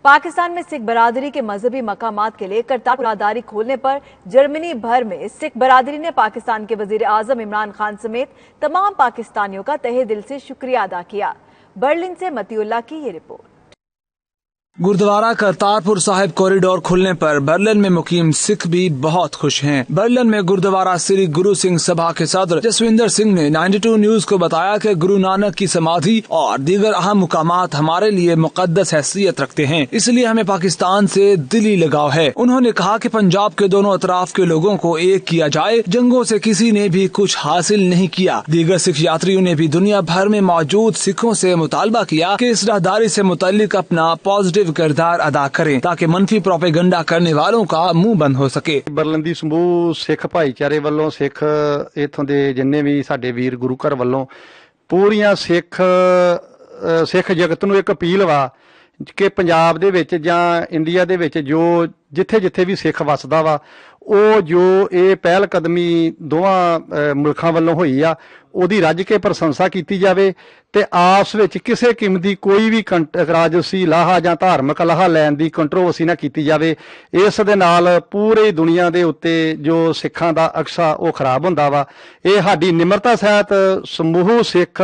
पाकिस्तान में सिख बरादरी के मजहबी मकामात के लिए करतारपुर राहदारी खोलने पर जर्मनी भर में सिख बरादरी ने पाकिस्तान के वजीर आजम इमरान खान समेत तमाम पाकिस्तानियों का तहे दिल से शुक्रिया अदा किया। बर्लिन से मतीउल्लाह की ये रिपोर्ट। गुरुद्वारा करतारपुर साहिब कॉरिडोर खुलने पर बर्लिन में मुकीम सिख भी बहुत खुश हैं। बर्लिन में गुरुद्वारा श्री गुरु सिंह सभा के सदर जसविंदर सिंह ने 92 न्यूज को बताया कि गुरु नानक की समाधि और दीगर अहम मुकामात हमारे लिए मुकद्दस हैसियत रखते हैं, इसलिए हमें पाकिस्तान से दिली लगाव है। उन्होंने कहा कि पंजाब के दोनों अतराफ के लोगों को एक किया जाए, जंगों से किसी ने भी कुछ हासिल नहीं किया। दीगर सिख यात्रियों ने भी दुनिया भर में मौजूद सिखों से मुतालबा किया कि इस राहदारी से मुतल्लिक अपना पॉजिटिव किरदार अदा करें ताकि मनफी प्रोपेगेंडा करने वालों का मुंह बंद हो सके। बर्लिन दी समूह सिख भाईचारे वालों सिख इत्थों दे जिन्ने भी साडे वीर गुरु घर वालों पूरियां सिख जगत नूं एक अपील वा कि पंजाब दे विच जां इंडिया दे विच जो जिथे जिथे भी सिख वसदा वा ਉਹ ਜੋ ਇਹ ਪਹਿਲ ਕਦਮੀ ਦੋਵਾਂ ਮੁਲਕਾਂ ਵੱਲੋਂ ਹੋਈ ਆ ਉਹਦੀ ਰੱਜ ਕੇ ਪ੍ਰਸ਼ੰਸਾ ਕੀਤੀ ਜਾਵੇ ਤੇ ਆਪਸ ਵਿੱਚ ਕਿਸੇ ਕਿਸਮ ਦੀ ਕੋਈ ਵੀ ਰਾਜਸੀ ਲਾਹਾ ਜਾਂ ਧਾਰਮਿਕ ਲਾਹਾ ਲੈਣ ਦੀ ਕੰਟਰੋਵਰਸੀ ਨਾ ਕੀਤੀ ਜਾਵੇ। ਇਸ ਦੇ ਨਾਲ ਪੂਰੀ ਦੁਨੀਆ ਦੇ ਉੱਤੇ ਜੋ ਸਿੱਖਾਂ ਦਾ ਅਕਸਾ ਉਹ ਖਰਾਬ ਹੁੰਦਾ ਵਾ। ਇਹ ਸਾਡੀ ਨਿਮਰਤਾ ਸਹਿਤ ਸਮੂਹ ਸਿੱਖ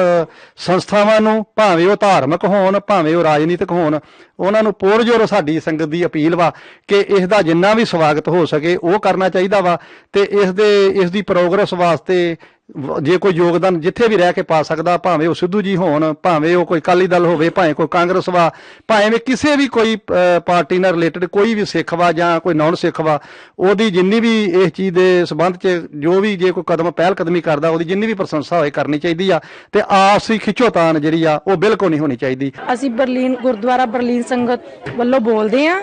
ਸੰਸਥਾਵਾਂ ਨੂੰ ਭਾਵੇਂ ਉਹ ਧਾਰਮਿਕ ਹੋਣ ਭਾਵੇਂ ਉਹ ਰਾਜਨੀਤਿਕ ਹੋਣ ਉਹਨਾਂ ਨੂੰ ਪੁਰਜੋਰ ਸਾਡੀ ਸੰਗਤ ਦੀ ਅਪੀਲ ਵਾ ਕਿ ਇਸ ਦਾ ਜਿੰਨਾ ਵੀ ਸਵਾਗਤ ਹੋ ਸਕੇ ਉਹ ਕਰਨਾ ਚਾਹੀਦਾ ਵਾ ਤੇ ਇਸ ਦੀ ਪ੍ਰੋਗਰੈਸ ਵਾਸਤੇ ਜੇ ਕੋਈ ਯੋਗਦਾਨ ਜਿੱਥੇ ਵੀ ਰਹਿ ਕੇ ਪਾ ਸਕਦਾ ਭਾਵੇਂ ਉਹ ਸਿੱਧੂ ਜੀ ਹੋਣ ਭਾਵੇਂ ਉਹ ਕੋਈ ਅਕਾਲੀ ਦਲ ਹੋਵੇ ਭਾਵੇਂ ਕੋਈ ਕਾਂਗਰਸ ਵਾ ਭਾਵੇਂ ਵੀ ਕਿਸੇ ਵੀ ਕੋਈ ਪਾਰਟੀ ਨਾਲ ਰਿਲੇਟਡ ਕੋਈ ਵੀ ਸਿੱਖ ਵਾ ਜਾਂ ਕੋਈ ਨੌਨ ਸਿੱਖ ਵਾ ਉਹਦੀ ਜਿੰਨੀ ਵੀ ਇਸ ਚੀਜ਼ ਦੇ ਸੰਬੰਧ 'ਚ ਜੋ ਵੀ ਜੇ ਕੋਈ ਕਦਮ ਪਹਿਲ ਕਦਮੀ ਕਰਦਾ ਉਹਦੀ ਜਿੰਨੀ ਵੀ ਪ੍ਰਸ਼ੰਸਾ ਹੋਏ ਕਰਨੀ ਚਾਹੀਦੀ ਆ ਤੇ ਆਪਸੀ ਖਿੱਚੋਤਾਣ ਜਿਹੜੀ ਆ ਉਹ ਬਿਲਕੁਲ ਨਹੀਂ ਹੋਣੀ ਚਾਹੀਦੀ। ਅਸੀਂ ਬਰਲਿਨ ਗੁਰਦੁਆਰਾ ਬਰਲਿਨ ਸੰਗਤ ਵੱਲੋਂ ਬੋਲਦੇ ਆ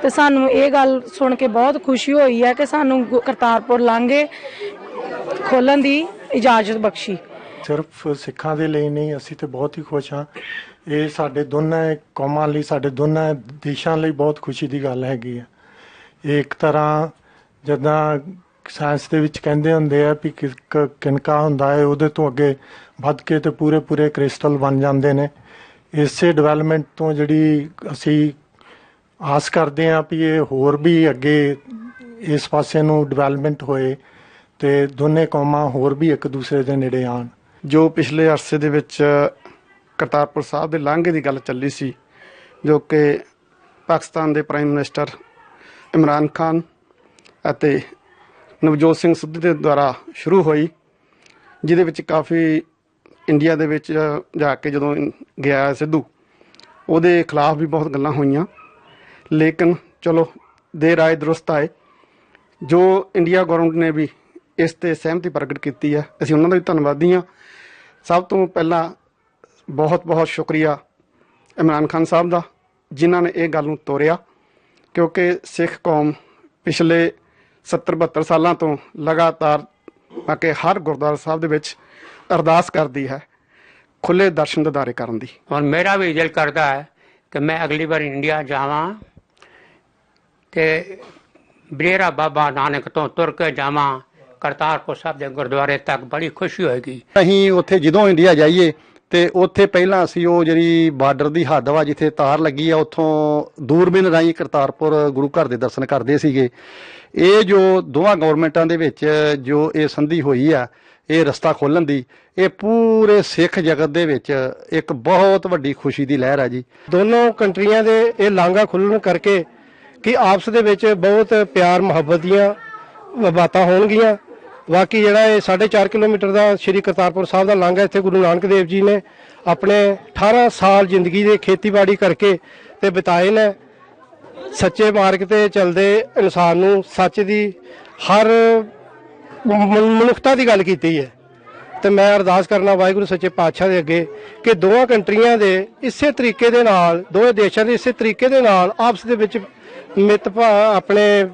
ਤੇ ਸਾਨੂੰ ਇਹ ਗੱਲ ਸੁਣ ਕੇ ਬਹੁਤ ਖੁਸ਼ੀ ਹੋਈ ਹੈ ਕਿ ਸਾਨੂੰ ਕਰਤਾਰਪੁਰ ਲਾਂਘੇ ਖੋਲਣ ਦੀ ਇਜਾਜ਼ਤ ਬਖਸ਼ੀ। ਸਿਰਫ ਸਿੱਖਾਂ ਦੇ ਲਈ ਨਹੀਂ, ਅਸੀਂ ਤੇ ਬਹੁਤ ਹੀ ਖੁਸ਼ ਹਾਂ। ਇਹ ਸਾਡੇ ਦੋਨਾਂ ਕੌਮਾਂ ਲਈ ਸਾਡੇ ਦੋਨਾਂ ਦੇਸ਼ਾਂ ਲਈ ਬਹੁਤ ਖੁਸ਼ੀ ਦੀ ਗੱਲ ਹੈਗੀ ਆ। ਇਹ ਇੱਕ ਤਰ੍ਹਾਂ ਜਿੱਦਾਂ ਸਾਇੰਸ ਦੇ ਵਿੱਚ ਕਹਿੰਦੇ ਹੁੰਦੇ ਆ ਵੀ ਕਿਨਕਾ ਹੁੰਦਾ ਹੈ ਉਹਦੇ ਤੋਂ ਅੱਗੇ ਵੱਧ ਕੇ ਤੇ ਪੂਰੇ ਕ੍ਰਿਸਟਲ ਬਣ ਜਾਂਦੇ ਨੇ। ਇਸੇ ਡਿਵੈਲਪਮੈਂਟ ਤੋਂ ਜਿਹੜੀ ਅਸੀਂ ਆਸ ਕਰਦੇ ਹਾਂ ਵੀ ਇਹ ਹੋਰ ਵੀ ਅੱਗੇ ਇਸ ਪਾਸੇ ਨੂੰ ਡਿਵੈਲਪਮੈਂਟ ਹੋਏ ਤੇ ਦੋਨੇ ਕੌਮਾਂ ਹੋਰ ਵੀ ਇੱਕ ਦੂਸਰੇ ਦੇ ਨੇੜੇ ਆਣ। ਜੋ ਪਿਛਲੇ ਅਰਸੇ ਦੇ ਵਿੱਚ ਕਰਤਾਰਪੁਰ ਸਾਹਿਬ ਦੇ ਲਾਂਘੇ ਦੀ ਗੱਲ ਚੱਲੀ ਸੀ ਜੋ ਕਿ ਪਾਕਿਸਤਾਨ ਦੇ ਪ੍ਰਾਈਮ ਮਿਨਿਸਟਰ ਇਮਰਾਨ ਖਾਨ ਅਤੇ ਨਵਜੋਤ ਸਿੰਘ ਸਿੱਧੂ ਦੇ ਦੁਆਰਾ ਸ਼ੁਰੂ ਹੋਈ, ਜਿਹਦੇ ਵਿੱਚ ਕਾਫੀ ਇੰਡੀਆ ਦੇ ਵਿੱਚ ਜਾ ਕੇ ਜਦੋਂ ਗਿਆ ਸਿੱਧੂ ਉਹਦੇ ਖਿਲਾਫ ਵੀ ਬਹੁਤ ਗੱਲਾਂ ਹੋਈਆਂ, ਲੇਕਿਨ ਚਲੋ ਦੇਰ ਆਏ ਦਰੁਸਤ ਆਏ। ਜੋ ਇੰਡੀਆ ਗੌਰਮੈਂਟ ਨੇ ਵੀ ਇਸ ਤੇ ਸਹਿਮਤੀ ਪ੍ਰਗਟ ਕੀਤੀ ਹੈ, ਅਸੀਂ ਉਹਨਾਂ ਦਾ ਵੀ ਧੰਨਵਾਦੀ ਹਾਂ। ਸਭ ਤੋਂ ਪਹਿਲਾਂ ਬਹੁਤ ਸ਼ੁਕਰੀਆ ਇਮਰਾਨ ਖਾਨ ਸਾਹਿਬ ਦਾ ਜਿਨ੍ਹਾਂ ਨੇ ਇਹ ਗੱਲ ਨੂੰ ਤੋਰਿਆ, ਕਿਉਂਕਿ ਸਿੱਖ ਕੌਮ ਪਿਛਲੇ 70-72 ਸਾਲਾਂ ਤੋਂ ਲਗਾਤਾਰ ਆ ਕੇ ਹਰ ਗੁਰਦੁਆਰਾ ਸਾਹਿਬ ਦੇ ਵਿੱਚ ਅਰਦਾਸ ਕਰਦੀ ਹੈ ਖੁੱਲੇ ਦਰਸ਼ਨ ਦਿਦਾਰੇ ਕਰਨ ਦੀ। ਔਰ ਮੇਰਾ ਵੀ ਦਿਲ ਕਰਦਾ ਹੈ ਕਿ ਮੈਂ ਅਗਲੀ ਵਾਰ ਇੰਡੀਆ ਜਾਵਾਂ ਤੇ ਬਰੇਰਾ ਬਾਬਾ ਨਾਨਕ ਤੋਂ ਤੁਰ ਕੇ ਜਾਵਾਂ ਕਰਤਾਰਪੁਰ ਸਾਹਿਬ ਦੇ ਗੁਰਦੁਆਰੇ ਤੱਕ, ਬੜੀ ਖੁਸ਼ੀ ਹੋਏਗੀ। ਅਸੀਂ ਉੱਥੇ ਜਦੋਂ ਇੰਡੀਆ ਜਾਈਏ ਤੇ ਉੱਥੇ ਪਹਿਲਾਂ ਅਸੀਂ ਉਹ ਜਿਹੜੀ ਬਾਰਡਰ ਦੀ ਹੱਦ ਵਾ ਜਿੱਥੇ ਤਾਰ ਲੱਗੀ ਆ ਉੱਥੋਂ ਦੂਰਬੀਨ ਰਾਹੀਂ ਕਰਤਾਰਪੁਰ ਗੁਰੂ ਘਰ ਦੇ ਦਰਸ਼ਨ ਕਰਦੇ ਸੀਗੇ। ਇਹ ਜੋ ਦੋਵਾਂ ਗਵਰਨਮੈਂਟਾਂ ਦੇ ਵਿੱਚ ਜੋ ਇਹ ਸੰਧੀ ਹੋਈ ਆ ਇਹ ਰਸਤਾ ਖੋਲ੍ਹਣ ਦੀ, ਇਹ ਪੂਰੇ ਸਿੱਖ ਜਗਤ ਦੇ ਵਿੱਚ ਇੱਕ ਬਹੁਤ ਵੱਡੀ ਖੁਸ਼ੀ ਦੀ ਲਹਿਰ ਆ ਜੀ। ਦੋਨੋਂ ਕੰਟਰੀਆਂ ਦੇ ਇਹ ਲਾਂਘਾ ਖੁੱਲ੍ਹਣ ਕਰਕੇ ਕਿ ਆਪਸ ਦੇ ਵਿੱਚ ਬਹੁਤ ਪਿਆਰ ਮੁਹੱਬਤ ਦੀਆਂ ਬਾਤਾਂ ਹੋਣਗੀਆਂ। ਬਾਕੀ ਜਿਹੜਾ ਇਹ 4.5 ਕਿਲੋਮੀਟਰ ਦਾ ਸ਼੍ਰੀ ਕਰਤਾਰਪੁਰ ਸਾਹਿਬ ਦਾ ਲਾਂਘਾ, ਇੱਥੇ ਗੁਰੂ ਨਾਨਕ ਦੇਵ ਜੀ ਨੇ ਆਪਣੇ 18 ਸਾਲ ਜ਼ਿੰਦਗੀ ਦੇ ਖੇਤੀਬਾੜੀ ਕਰਕੇ ਤੇ ਬਿਤਾਏ ਨੇ। ਸੱਚੇ ਮਾਰਗ ਤੇ ਚੱਲਦੇ ਇਨਸਾਨ ਨੂੰ ਸੱਚ ਦੀ ਹਰ ਮਨੁੱਖਤਾ ਦੀ ਗੱਲ ਕੀਤੀ ਹੈ ਤੇ ਮੈਂ ਅਰਦਾਸ ਕਰਨਾ ਵਾਹਿਗੁਰੂ ਸੱਚੇ ਪਾਤਸ਼ਾਹ ਦੇ ਅੱਗੇ ਕਿ ਦੋਵਾਂ ਕੰਟਰੀਆਂ ਦੇ ਇਸੇ ਤਰੀਕੇ ਦੇ ਨਾਲ, ਦੋਵੇਂ ਦੇਸ਼ਾਂ ਦੇ ਇਸੇ ਤਰੀਕੇ ਦੇ ਨਾਲ ਆਪਸ ਦੇ ਵਿੱਚ ਆਪਣੇ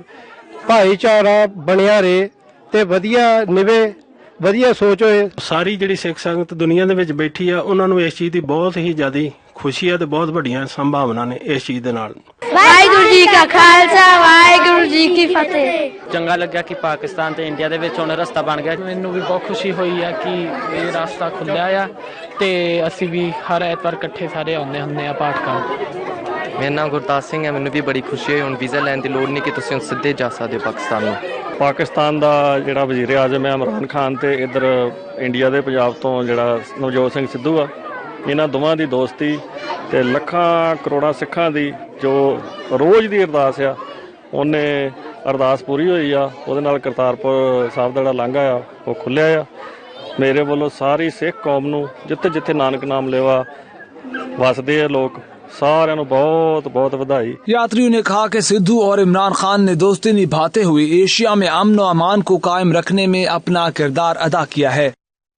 ਭਾਈਚਾਰਾ ਬਣਿਆ ਰਹੇ ਤੇ ਵਧੀਆ ਨਿਵੇ ਵਧੀਆ ਸੋਚ ਹੋਏ। ਸਾਰੀ ਜਿਹੜੀ ਸਿੱਖ ਸੰਗਤ ਦੁਨੀਆ ਦੇ ਵਿੱਚ ਬੈਠੀ ਆ ਉਹਨਾਂ ਨੂੰ ਇਸ ਚੀਜ਼ ਦੀ ਬਹੁਤ ਹੀ ਜ਼ਿਆਦਾ ਖੁਸ਼ੀ ਆ ਤੇ ਬਹੁਤ ਵੱਡੀਆਂ ਸੰਭਾਵਨਾ ਨੇ ਇਸ ਚੀਜ਼ ਦੇ ਨਾਲ। ਵਾਹਿਗੁਰੂ ਜੀ ਕਾ ਖਾਲਸਾ ਵਾਹਿਗੁਰੂ ਜੀ ਕੀ ਫਤਿਹ। ਚੰਗਾ ਲੱਗਿਆ ਕਿ ਪਾਕਿਸਤਾਨ ਤੇ ਇੰਡੀਆ ਦੇ ਵਿੱਚ ਹੁਣ ਰਸਤਾ ਬਣ ਗਿਆ। ਮੈਨੂੰ ਵੀ ਬਹੁਤ ਖੁਸ਼ੀ ਹੋਈ ਆ ਕਿ ਇਹ ਰਸਤਾ ਖੁੱਲਿਆ ਆ ਤੇ ਅਸੀਂ ਵੀ ਹਰ ਐਤਵਾਰ ਇਕੱਠੇ ਸਾਰੇ ਆਉਂਦੇ ਹੁੰਦੇ ਆ ਪਾਠ ਕਰਨ। ਮੇਰਾ ਨਾਮ ਗੁਰਦਾਸ ਸਿੰਘ ਹੈ। ਮੈਨੂੰ ਵੀ ਬੜੀ ਖੁਸ਼ੀ ਹੋਈ, ਹੁਣ ਵੀਜ਼ਾ ਲੈਣ ਦੀ ਲੋੜ ਨਹੀਂ ਕਿ ਤੁਸੀਂ ਹੁਣ ਸਿੱਧੇ ਜਾ ਸਕਦੇ ਹੋ ਪਾਕਿਸਤਾਨ ਨੂੰ। ਪਾਕਿਸਤਾਨ ਦਾ ਜਿਹੜਾ ਵਜ਼ੀਰ ਆਜ਼ਮ ਹੈ ਇਮਰਾਨ ਖਾਨ ਤੇ ਇੱਧਰ ਇੰਡੀਆ ਦੇ ਪੰਜਾਬ ਤੋਂ ਜਿਹੜਾ ਨਵਜੋਤ ਸਿੰਘ ਸਿੱਧੂ ਆ, ਇਹਨਾਂ ਦੋਵਾਂ ਦੀ ਦੋਸਤੀ ਤੇ ਲੱਖਾਂ ਕਰੋੜਾਂ ਸਿੱਖਾਂ ਦੀ ਜੋ ਰੋਜ਼ ਦੀ ਅਰਦਾਸ ਆ, ਉਹਨੇ ਅਰਦਾਸ ਪੂਰੀ ਹੋਈ ਆ। ਉਹਦੇ ਨਾਲ ਕਰਤਾਰਪੁਰ ਸਾਹਿਬ ਦਾ ਜਿਹੜਾ ਲਾਂਘਾ ਆ ਉਹ ਖੁੱਲਿਆ ਆ। ਮੇਰੇ ਵੱਲੋਂ ਸਾਰੀ ਸਿੱਖ ਕੌਮ ਨੂੰ ਜਿੱਥੇ ਜਿੱਥੇ ਨਾਨਕ ਨਾਮ लेवा ਵਸਦੇ ਆ ਲੋਕ, सारे बहुत बहुत बधाई। यात्रियों ने कहा कि सिद्धू और इमरान खान ने दोस्ती निभाते हुए एशिया में अमन और अमान को कायम रखने में अपना किरदार अदा किया है।